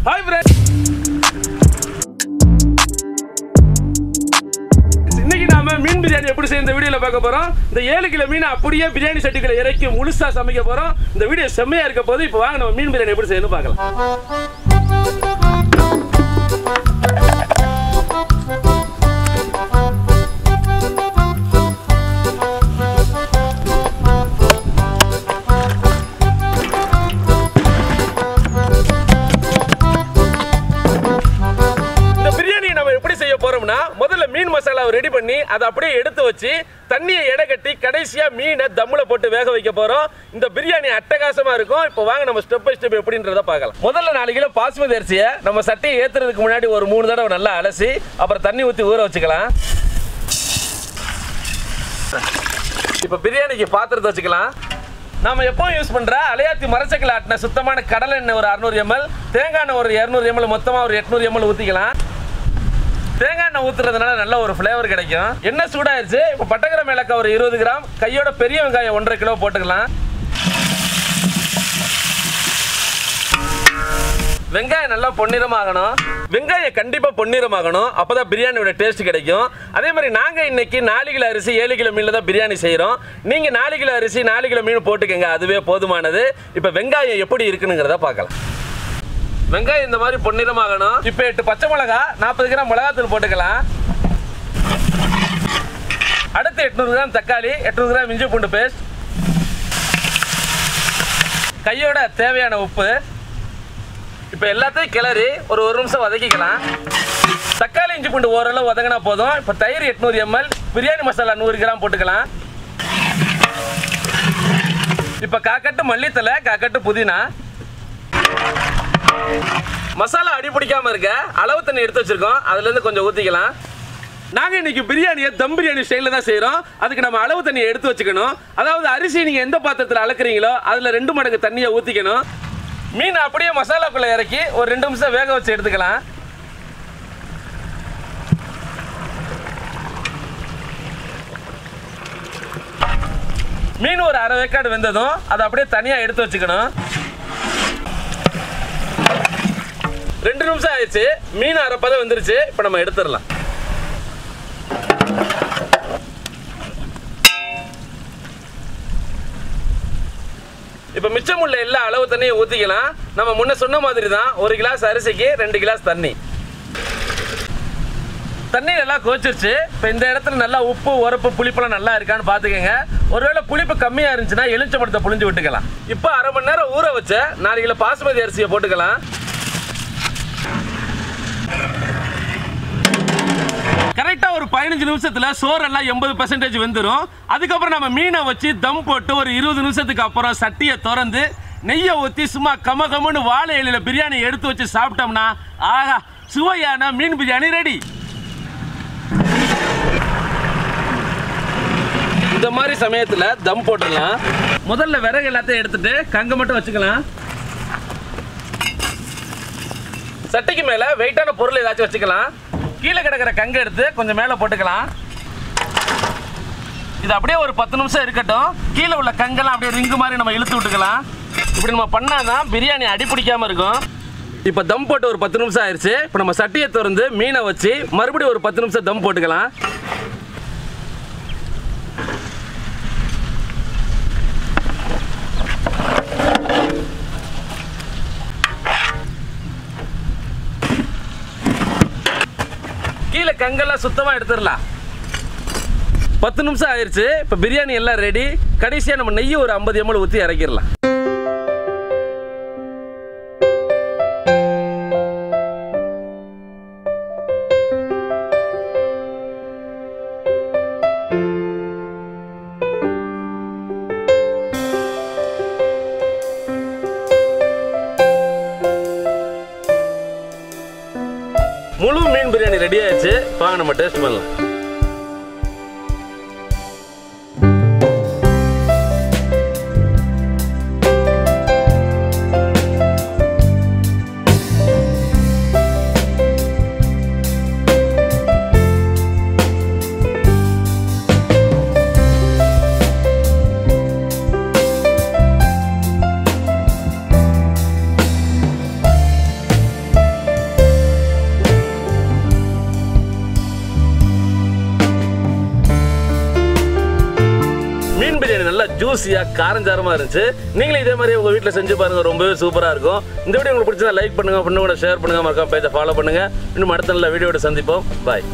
Hi friends. இன்னைக்கு நாம மீன் பிரியாணி எப்படி செய்ய இந்த வீடியோல பார்க்க போறோம். இந்த 7 கிலோ மீன் அப்படியே பிரியாணி சட்டிக்குள்ள இறக்கி முழுசா சமைக்க போறோம். இந்த வீடியோ செம்மையா இருக்க போது இப்போ வாங்க நம்ம மீன் பிரியாணி எப்படி செய்யணும்னு பார்க்கலாம். முதல்ல மீன் மசாலாவை ரெடி பண்ணி அதை அப்படியே எடுத்து வச்சு தண்ணியை எடை கட்டி கடைசியா மீனை தம்முல போட்டு வேக வைக்க போறோம். இந்த பிரியாணி அட்டகாசமா இருக்கும். இப்போ வாங்க நம்ம ஸ்டெப் பை ஸ்டெப் எப்படின்றத பார்க்கலாம். முதல்ல 4 கிலோ பாஸ்மதி அரிசியை நம்ம சட்டியை ஏத்துறதுக்கு முன்னாடி ஒரு 3 தடவை நல்லா அலசி அப்புறம் தண்ணி ஊற்றி ஊற வச்சுக்கலாம். இப்போ பிரியாணிக்கு பாத்திரத்தை வச்சுக்கலாம். நாம எப்பவும் யூஸ் பண்ற அலையாத்தி மரச்சக்கில் ஆட்டின சுத்தமான கடலை எண்ணெய் ஒரு 600 ml, தேங்காய் எண்ணெய் ஒரு 200 ml, மொத்தமா ஒரு 800 ml ஊற்றிக்கலாம். தேங்காய் எண்ணெய் ஊத்துறதுனால நல்ல ஒரு ஃப்ளேவர் கிடைக்கும். எண்ணெய் சூடாயிருச்சு. இப்போ பட்டைக்கிராம்பு ஏலக்காய் ஒரு 20 கிராம், கையோட பெரிய வெங்காயம் 1.5 கிலோ போட்டுக்கலாம். வெங்காயம் நல்லா பொன்னிறமாகணும். வெங்காயம் கண்டிப்பா பொன்னிறமாகணும். அப்பதான் பிரியாணியோட டேஸ்ட் கிடைக்கும். அதே மாதிரி நாங்க இன்னைக்கு 4 கிலோ அரிசி 7 கிலோ மீன்ல தான் பிரியாணி செய்யறோம். நீங்க 4 கிலோ அரிசி 4 கிலோ மீன் போட்டுக்கங்க, அதுவே போதுமானது. இப்போ வெங்காயம் எப்படி இருக்குங்கிறத பார்க்கலாம். வெங்காயம் இந்த மாதிரி பொன்னிறமாகணும். இப்போ 8 பச்சை மிளகா, 40 கிராம் மிளகாத்தூள் போட்டுக்கலாம். அடுத்து 800 கிராம் தக்காளி, 800 கிராம் இஞ்சி பூண்டு பேஸ்ட், கையோட தேவையான உப்பு. இப்போ எல்லாத்தையும் கிளறி ஒரு நிமிஷம் வதக்கிக்கலாம். தக்காளி இஞ்சி பூண்டு ஓரளவு வதங்கினா போதும். இப்போ தயிர் 800 ml, பிரியாணி மசாலா 100 கிராம் போட்டுக்கலாம். இப்போ காக்கட்டு மல்லித்தலை, காக்கட்டு புதினா. மசாலா அடி பிடிக்காம இருக்க அளவு தண்ணி எடுத்து வச்சிருக்கோம், அதுல இருந்து கொஞ்சம் ஊத்திக்கலாம். நாங்க இன்னைக்கு பிரியாணியை தம் பிரியாணி ஸ்டைல்ல தான் செய்யறோம். அதுக்கு நம்ம அளவு தண்ணியை எடுத்து வச்சுக்கணும். அதாவது அரிசி நீங்க எந்த பாத்திரத்தில் அளக்குறீங்களோ அதுல 2 மடங்கு தண்ணியை ஊத்திக்கணும். மீன் அப்படியே மசாலாக்குள்ள இறக்கி ஒரு 2 நிமிஷம் வேக வச்சு எடுத்துக்கலாம். மீன் ஒரு அரை வேக்காடு வெந்ததும் அதை அப்படியே தனியா எடுத்து வச்சுக்கணும். 2 நிமிஷம் ஆயிடுச்சு. மீன் அரைப்பதம் வந்துருச்சு. இப்போ நம்ம எடுத்துடலாம். இப்போ மிச்சம் உள்ள எல்லா அளவு தண்ணியை ஊற்றிக்கலாம். நம்ம முன்ன சொன்ன மாதிரி தான் 1 கிளாஸ் அரிசிக்கு 2 கிளாஸ் தண்ணி. தண்ணி நல்லா கொதிச்சிருச்சு. இப்போ இந்த இடத்துல நல்லா உப்பு உரப்பு புளிப்பெல்லாம் நல்லா இருக்கான்னு பார்த்துக்கோங்க. ஒருவேளை புளிப்பு கம்மியாக இருந்துச்சுன்னா எலுமிச்சம்பழத்தை புளிஞ்சு விட்டுக்கலாம். இப்போ அரை மணி நேரம் ஊற வச்ச 4 கிலோ பாஸ்மதி அரிசியை போட்டுக்கலாம். கரெக்டா ஒரு 15 நிமிஷத்துல சோறெல்லாம் 80% வெந்துடும். அதுக்கப்புறம் நம்ம மீனை வச்சு தம் போட்டு ஒரு 20 நிமிஷத்துக்கு அப்புறம் சட்டியை திறந்து நெய்யை ஊற்றி சும்மா கமகமன்னு வாழை இலையில பிரியாணி எடுத்து வச்சு சாப்பிட்டோம்னா ஆஹா, சுவையான மீன் பிரியாணி ரெடி. இந்த மாதிரி சமயத்துல தம் போட்டுடலாம். முதல்ல விறகு எல்லாத்தையும் எடுத்துட்டு கங்க மட்டும் வச்சுக்கலாம். சட்டிக்கு மேல வெயிட்டான பொருள் ஏதாச்சும் வச்சுக்கலாம். கீழே கிடக்கிற கங்க எடுத்து கொஞ்சம் மேலே போட்டுக்கலாம். இது அப்படியே ஒரு 10 நிமிஷம் இருக்கட்டும். கீழே உள்ள கங்கெல்லாம் அப்படியே ரிங்கு மாதிரி நம்ம இழுத்து விட்டுக்கலாம். இப்படி நம்ம பண்ணாதான் பிரியாணி அடி பிடிக்காம இருக்கும். இப்போ தம் போட்டு ஒரு 10 நிமிஷம் ஆயிடுச்சு. இப்போ நம்ம சட்டியை திறந்து மீனை வச்சு மறுபடியும் ஒரு 10 நிமிஷம் தம் போட்டுக்கலாம். கீழே கங்கெல்லாம் சுத்தமா எடுத்துடலாம். 10 நிமிஷம் ஆயிடுச்சு. இப்போ பிரியாணி எல்லாம் ரெடி. கடைசியாக நம்ம நெய்யை ஒரு 50 ml ஊற்றி இறக்கிடலாம். முழு மீன் பிரியாணி ரெடி ஆயிடுச்சு. வாங்க நம்ம டேஸ்ட் பண்ணலாம். நல்லா ஜூஸியாக காரஞ்சாரமாக இருந்துச்சு. நீங்களும் இதே மாதிரி உங்கள் வீட்டில் செஞ்சு பாருங்கள், ரொம்பவே சூப்பராக இருக்கும். இந்த வீடியோ உங்களுக்கு பிடிச்சதா லைக் பண்ணுங்கள், ஃப்ரெண்டு கூட ஷேர் பண்ணுங்கள், மறக்காம பேஜை ஃபாலோ பண்ணுங்கள். இன்னும் அடுத்த நல்ல வீடியோட சந்திப்போம். பாய்.